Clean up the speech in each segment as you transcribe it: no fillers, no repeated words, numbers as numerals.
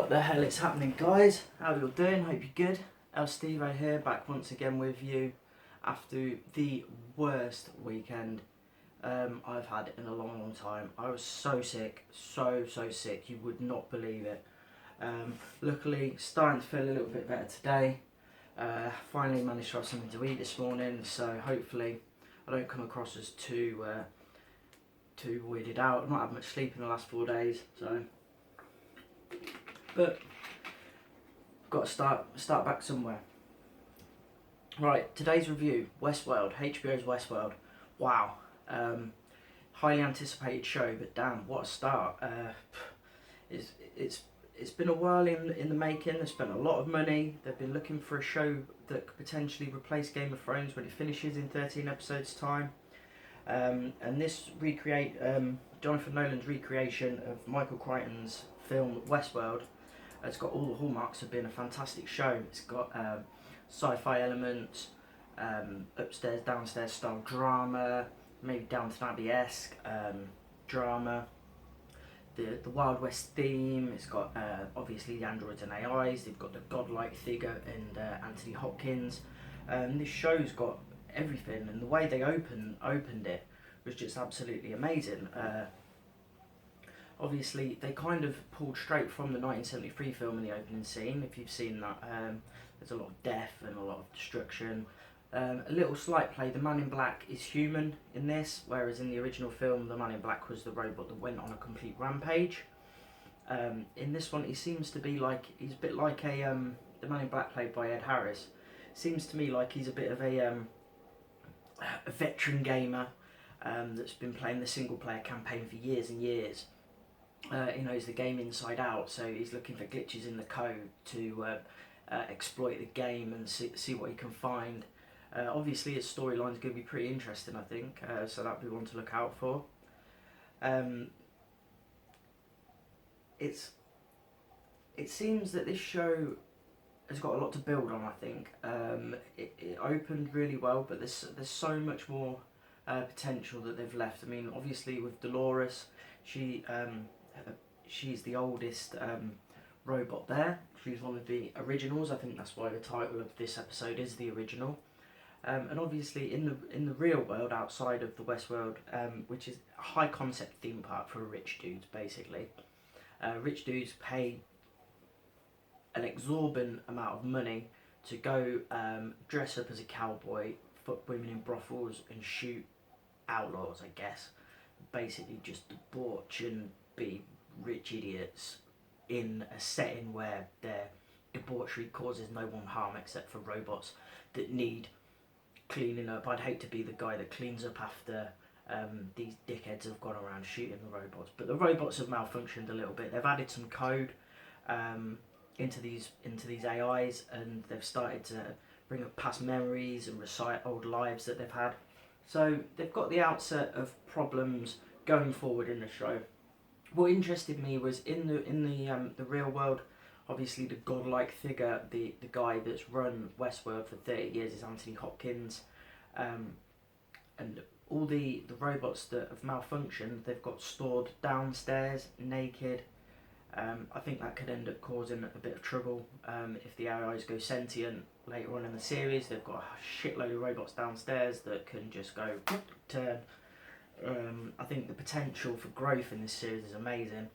What the hell is happening, guys? How you all doing? Hope you're good. El Stevo here, back once again with you after the worst weekend I've had in a long time. I was so sick, so sick, you would not believe it. Luckily, starting to feel a little bit better today. Finally managed to have something to eat this morning, so hopefully I don't come across as too weirded out. I've not had much sleep in the last 4 days, so. But got to start back somewhere. Right, today's review: Westworld, HBO's Westworld. Wow, highly anticipated show, but damn, what a start! It's been a while in the making. They spent a lot of money. They've been looking for a show that could potentially replace Game of Thrones when it finishes in 13 episodes time. And this Jonathan Nolan's recreation of Michael Crichton's film Westworld. It's got all the hallmarks of being a fantastic show. It's got sci-fi elements, upstairs, downstairs style drama, maybe Downton Abbey-esque drama. The Wild West theme. It's got obviously the androids and AIs. They've got the godlike figure and Anthony Hopkins. This show's got everything, and the way they opened it was just absolutely amazing. Obviously, they kind of pulled straight from the 1973 film in the opening scene. If you've seen that, there's a lot of death and a lot of destruction. A little slight play, the Man in Black is human in this, whereas in the original film, the Man in Black was the robot that went on a complete rampage. In this one, he seems to be like, he's a bit like the Man in Black played by Ed Harris. Seems to me like he's a bit of a veteran gamer that's been playing the single player campaign for years and years. He knows the game inside out, so he's looking for glitches in the code to exploit the game and see what he can find. Obviously his storyline is going to be pretty interesting, I think, so that'll be one to look out for. It seems that this show has got a lot to build on, I think. It opened really well, but there's so much more potential that they've left. I mean, obviously with Dolores, she's the oldest robot there. She's one of the originals. I think that's why the title of this episode is the original. And obviously in the real world, outside of the Westworld, which is a high concept theme park for rich dudes, basically. Rich dudes pay an exorbitant amount of money to go dress up as a cowboy, fuck women in brothels, and shoot outlaws, I guess. Basically just debauch and be rich idiots in a setting where their debauchery causes no one harm except for robots that need cleaning up. I'd hate to be the guy that cleans up after these dickheads have gone around shooting the robots. But the robots have malfunctioned a little bit. They've added some code into these AIs, and they've started to bring up past memories and recite old lives that they've had. So they've got the outset of problems going forward in the show. What interested me was in the real world, obviously the godlike figure, the guy that's run Westworld for 30 years is Anthony Hopkins, and all the robots that have malfunctioned, they've got stored downstairs, naked. I think that could end up causing a bit of trouble if the AIs go sentient later on in the series. They've got a shitload of robots downstairs that can just go turn. I think the potential for growth in this series is amazing.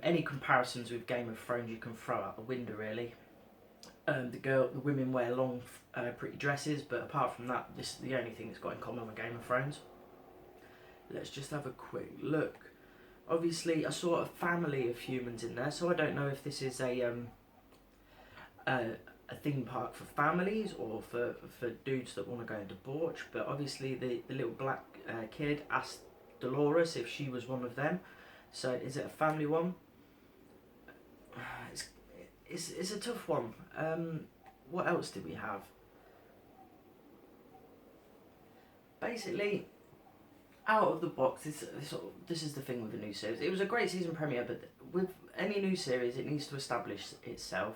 Any comparisons with Game of Thrones you can throw out the window, really. The women wear long, pretty dresses, but apart from that, this is the only thing that's got in common with Game of Thrones. Let's just have a quick look. Obviously, I saw a family of humans in there, so I don't know if this is a theme park for families or for dudes that want to go and debauch. But obviously, the little black kid asked Dolores if she was one of them. So is it a family one? It's a tough one. What else did we have? Basically, out of the box, this is the thing with a new series. It was a great season premiere, but with any new series, it needs to establish itself.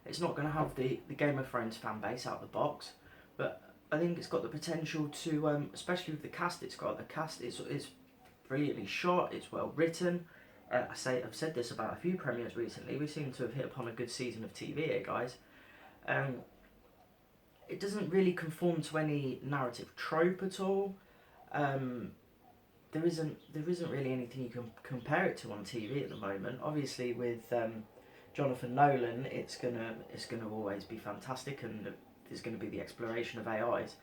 It's not going to have the Game of Thrones fan base out of the box, but I think it's got the potential to, especially with the cast it's got. The cast is brilliantly shot, it's well written, I've said this about a few premieres recently. We seem to have hit upon a good season of TV here, guys. It doesn't really conform to any narrative trope at all. There isn't really anything you can compare it to on TV at the moment. Obviously, with Jonathan Nolan, it's gonna always be fantastic, and there's gonna be the exploration of AIs.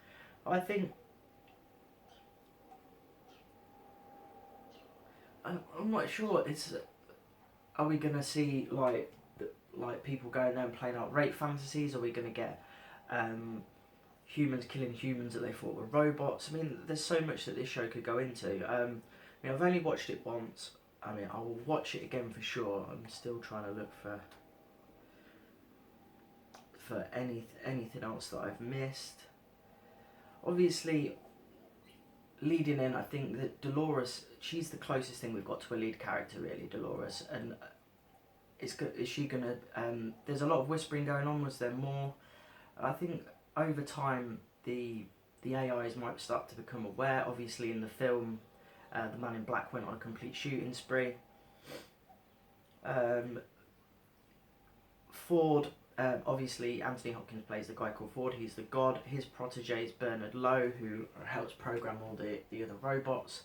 I think I'm not sure. Are we gonna see like people going there and playing out rape fantasies? Are we gonna get humans killing humans that they thought were robots? I mean, there's so much that this show could go into. I mean, I've only watched it once. I mean, I will watch it again for sure. I'm still trying to look for anything else that I've missed. Obviously, leading in, I think that Dolores, she's the closest thing we've got to a lead character, really, Dolores. And is she gonna? There's a lot of whispering going on. Was there more? I think over time the AIs might start to become aware. Obviously, in the film, the Man in Black went on a complete shooting spree. Ford, obviously Anthony Hopkins plays the guy called Ford. He's the god. His protege is Bernard Lowe, who helps program all the other robots.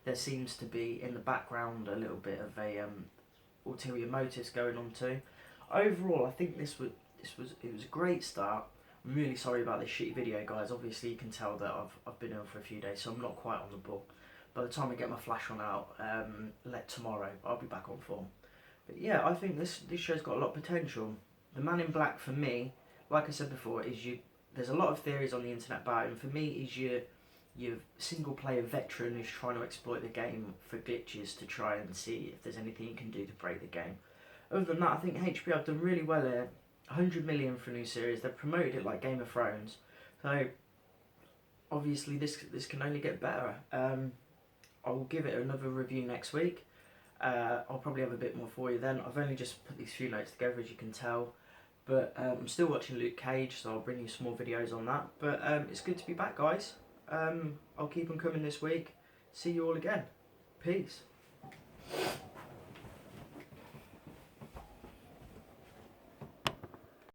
There seems to be in the background a little bit of a ulterior motives going on too. Overall, I think it was a great start. I'm really sorry about this shitty video, guys. Obviously, you can tell that I've been ill for a few days, so I'm not quite on the ball. By the time I get my flash on out, tomorrow, I'll be back on form. But yeah, I think this show's got a lot of potential. The Man in Black, for me, like I said before, there's a lot of theories on the internet about him. For me, is your single player veteran who's trying to exploit the game for glitches to try and see if there's anything you can do to break the game. Other than that, I think HBO have done really well here. 100 million for a new series. They've promoted it like Game of Thrones. So obviously this can only get better. I will give it another review next week. I'll probably have a bit more for you then. I've only just put these few notes together, as you can tell. But I'm still watching Luke Cage, so I'll bring you some more videos on that. But it's good to be back, guys. I'll keep them coming this week. See you all again. Peace.